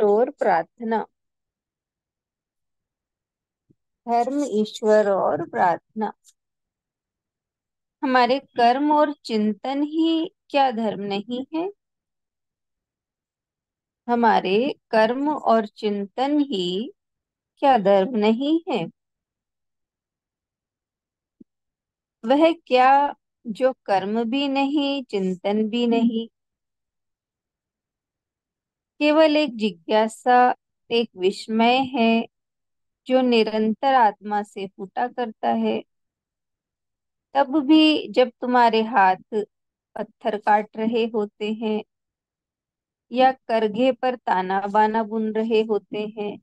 और प्रार्थना। धर्म, ईश्वर और प्रार्थना। हमारे कर्म और चिंतन ही क्या धर्म नहीं है? हमारे कर्म और चिंतन ही क्या धर्म नहीं है? वह क्या जो कर्म भी नहीं, चिंतन भी नहीं, केवल एक जिज्ञासा, एक विस्मय है जो निरंतर आत्मा से फूटा करता है। तब भी जब तुम्हारे हाथ पत्थर काट रहे होते हैं या करघे पर ताना बाना बुन रहे होते हैं,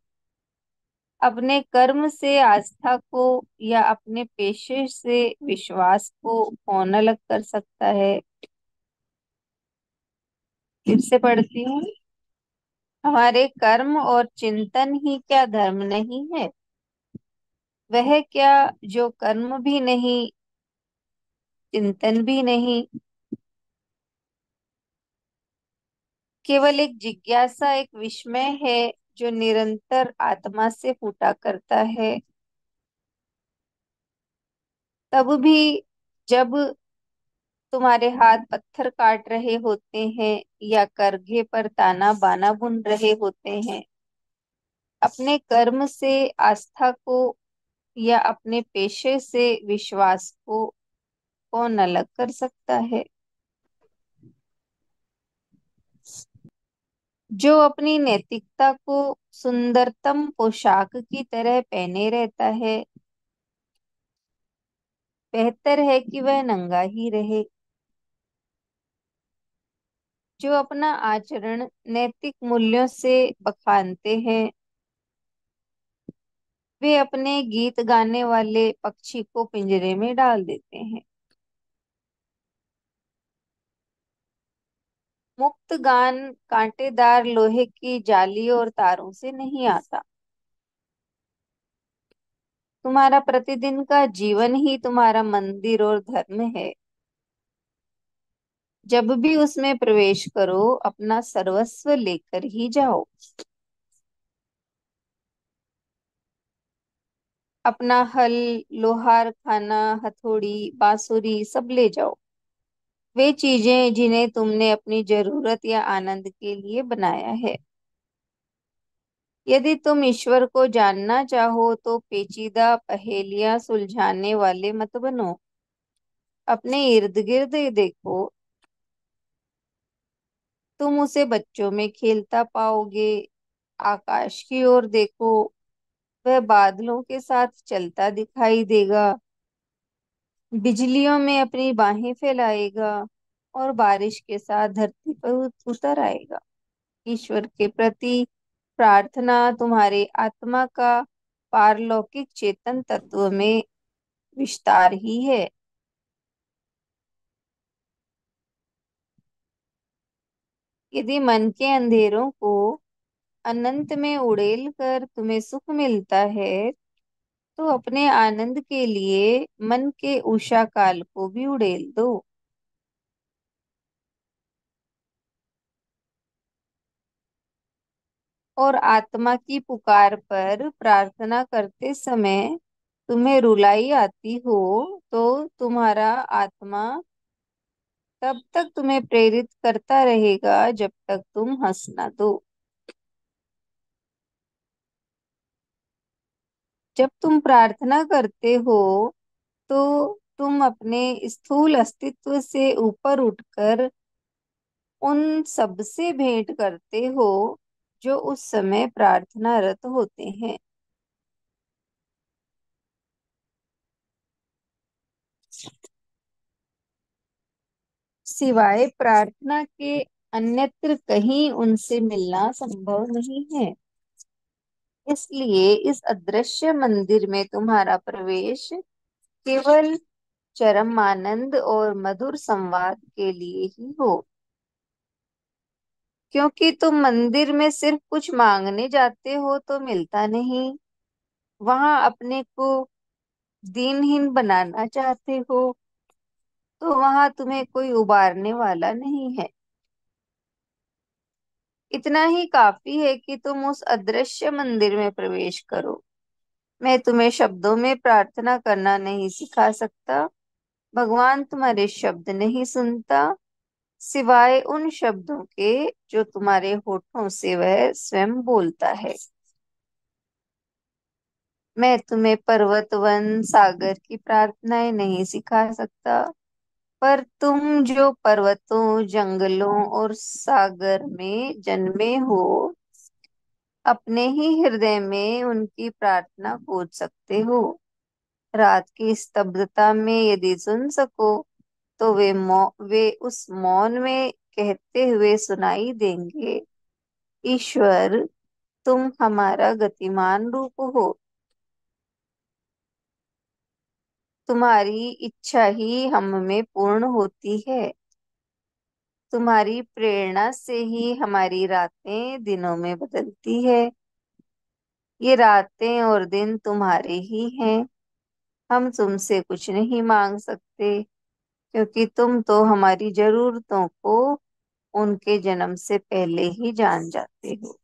अपने कर्म से आस्था को या अपने पेशे से विश्वास को कौन अलग कर सकता है? फिर से पढ़ती हूँ। हमारे कर्म और चिंतन ही क्या धर्म नहीं है? वह क्या जो कर्म भी नहीं, चिंतन भी नहीं, केवल एक जिज्ञासा, एक विस्मय है जो निरंतर आत्मा से फूटा करता है। तब भी जब तुम्हारे हाथ पत्थर काट रहे होते हैं या करघे पर ताना बाना बुन रहे होते हैं, अपने कर्म से आस्था को या अपने पेशे से विश्वास को कौन अलग कर सकता है? जो अपनी नैतिकता को सुंदरतम पोशाक की तरह पहने रहता है, बेहतर है कि वह नंगा ही रहे। जो अपना आचरण नैतिक मूल्यों से बखानते हैं, वे अपने गीत गाने वाले पक्षी को पिंजरे में डाल देते हैं। मुक्त गान कांटेदार लोहे की जाली और तारों से नहीं आता। तुम्हारा प्रतिदिन का जीवन ही तुम्हारा मंदिर और धर्म है। जब भी उसमें प्रवेश करो, अपना सर्वस्व लेकर ही जाओ। अपना हल, लोहार खाना, हथौड़ी, बांसुरी सब ले जाओ। वे चीजें जिन्हें तुमने अपनी जरूरत या आनंद के लिए बनाया है। यदि तुम ईश्वर को जानना चाहो तो पेचीदा पहेलियां सुलझाने वाले मत बनो। अपने इर्द गिर्द देखो, तुम उसे बच्चों में खेलता पाओगे। आकाश की ओर देखो, वह बादलों के साथ चलता दिखाई देगा, बिजलियों में अपनी बाहें फैलाएगा और बारिश के साथ धरती पर उतर आएगा। ईश्वर के प्रति प्रार्थना तुम्हारे आत्मा का पारलौकिक चेतन तत्व में विस्तार ही है। यदि मन के अंधेरों को अनंत में उड़ेल कर तुम्हें सुख मिलता है, तो अपने आनंद के लिए मन के उषा काल को भी उड़ेल दो। और आत्मा की पुकार पर प्रार्थना करते समय तुम्हें रुलाई आती हो, तो तुम्हारा आत्मा तब तक तुम्हें प्रेरित करता रहेगा जब तक तुम हंस ना दो। जब तुम प्रार्थना करते हो तो तुम अपने स्थूल अस्तित्व से ऊपर उठकर उन सब से भेंट करते हो जो उस समय प्रार्थनारत होते हैं। सिवाय प्रार्थना के अन्यत्र कहीं उनसे मिलना संभव नहीं है। इसलिए इस अदृश्य मंदिर में तुम्हारा प्रवेश केवल चरम आनंद और मधुर संवाद के लिए ही हो। क्योंकि तुम मंदिर में सिर्फ कुछ मांगने जाते हो तो मिलता नहीं, वहां अपने को दीनहीन बनाना चाहते हो तो वहां तुम्हें कोई उबारने वाला नहीं है। इतना ही काफी है कि तुम उस अदृश्य मंदिर में प्रवेश करो। मैं तुम्हें शब्दों में प्रार्थना करना नहीं सिखा सकता। भगवान तुम्हारे शब्द नहीं सुनता, सिवाय उन शब्दों के जो तुम्हारे होठों से वह स्वयं बोलता है। मैं तुम्हें पर्वत, वन, सागर की प्रार्थनाएं नहीं सिखा सकता, पर तुम जो पर्वतों, जंगलों और सागर में जन्मे हो, अपने ही हृदय में उनकी प्रार्थना खोज सकते हो। रात की स्तब्धता में यदि सुन सको, तो वे उस मौन में कहते हुए सुनाई देंगे, ईश्वर, तुम हमारा गतिमान रूप हो। तुम्हारी इच्छा ही हम में पूर्ण होती है। तुम्हारी प्रेरणा से ही हमारी रातें दिनों में बदलती है। ये रातें और दिन तुम्हारे ही हैं। हम तुमसे कुछ नहीं मांग सकते, क्योंकि तुम तो हमारी जरूरतों को उनके जन्म से पहले ही जान जाते हो।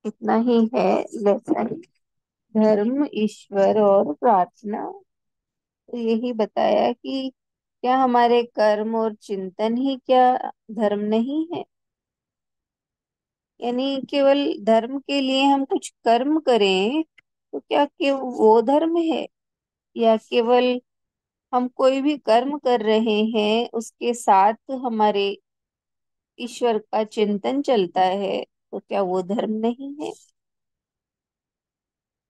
इतना ही है लेसन। धर्म, ईश्वर और प्रार्थना। तो यही बताया कि क्या हमारे कर्म और चिंतन ही क्या धर्म नहीं है? यानी केवल धर्म के लिए हम कुछ कर्म करें तो क्या वो धर्म है? या केवल हम कोई भी कर्म कर रहे हैं उसके साथ हमारे ईश्वर का चिंतन चलता है, तो क्या वो धर्म नहीं है?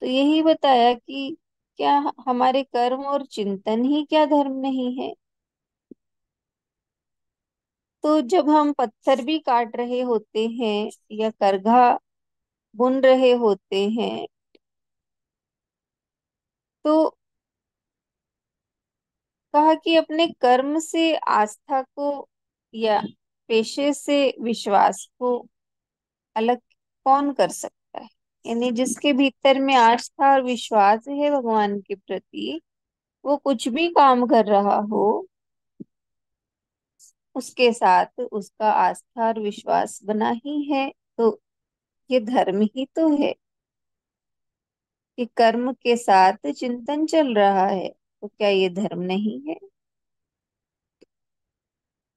तो यही बताया कि क्या हमारे कर्म और चिंतन ही क्या धर्म नहीं है? तो जब हम पत्थर भी काट रहे होते हैं या करघा बुन रहे होते हैं, तो कहा कि अपने कर्म से आस्था को या पेशे से विश्वास को अलग कौन कर सकता है? यानी जिसके भीतर में आस्था और विश्वास है भगवान के प्रति, वो कुछ भी काम कर रहा हो, उसके साथ उसका आस्था और विश्वास बना ही है। तो ये धर्म ही तो है कि कर्म के साथ चिंतन चल रहा है। तो क्या ये धर्म नहीं है?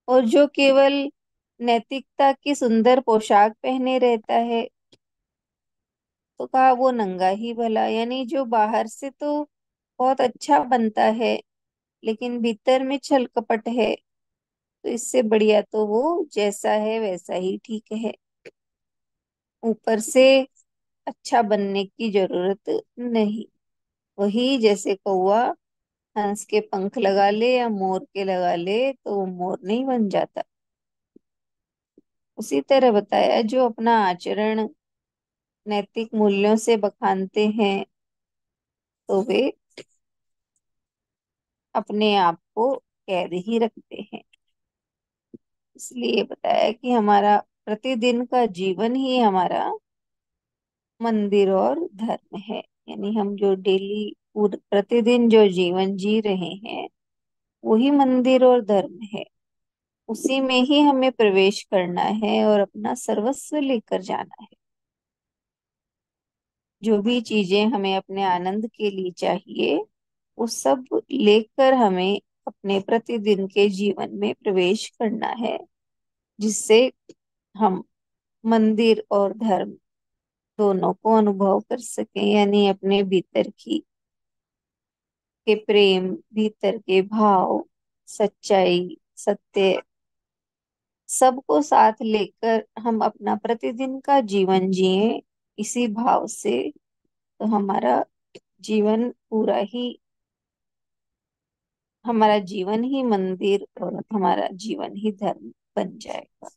और जो केवल नैतिकता की सुंदर पोशाक पहने रहता है, तो कहा वो नंगा ही भला। यानी जो बाहर से तो बहुत अच्छा बनता है, लेकिन भीतर में छल कपट है, तो इससे बढ़िया तो वो जैसा है वैसा ही ठीक है। ऊपर से अच्छा बनने की जरूरत नहीं। वही जैसे कौवा हंस के पंख लगा ले या मोर के लगा ले तो वो मोर नहीं बन जाता। उसी तरह बताया जो अपना आचरण नैतिक मूल्यों से बखानते हैं, तो वे अपने आप को कैद ही रखते हैं। इसलिए बताया कि हमारा प्रतिदिन का जीवन ही हमारा मंदिर और धर्म है। यानी हम जो डेली प्रतिदिन जो जीवन जी रहे हैं, वही मंदिर और धर्म है। उसी में ही हमें प्रवेश करना है और अपना सर्वस्व लेकर जाना है। जो भी चीजें हमें अपने आनंद के लिए चाहिए, वो सब लेकर हमें अपने प्रतिदिन के जीवन में प्रवेश करना है, जिससे हम मंदिर और धर्म दोनों को अनुभव कर सकें। यानी अपने भीतर की के प्रेम, भीतर के भाव, सच्चाई, सत्य, सबको साथ लेकर हम अपना प्रतिदिन का जीवन जिए इसी भाव से, तो पूरा ही हमारा जीवन ही मंदिर और हमारा जीवन ही धर्म बन जाएगा।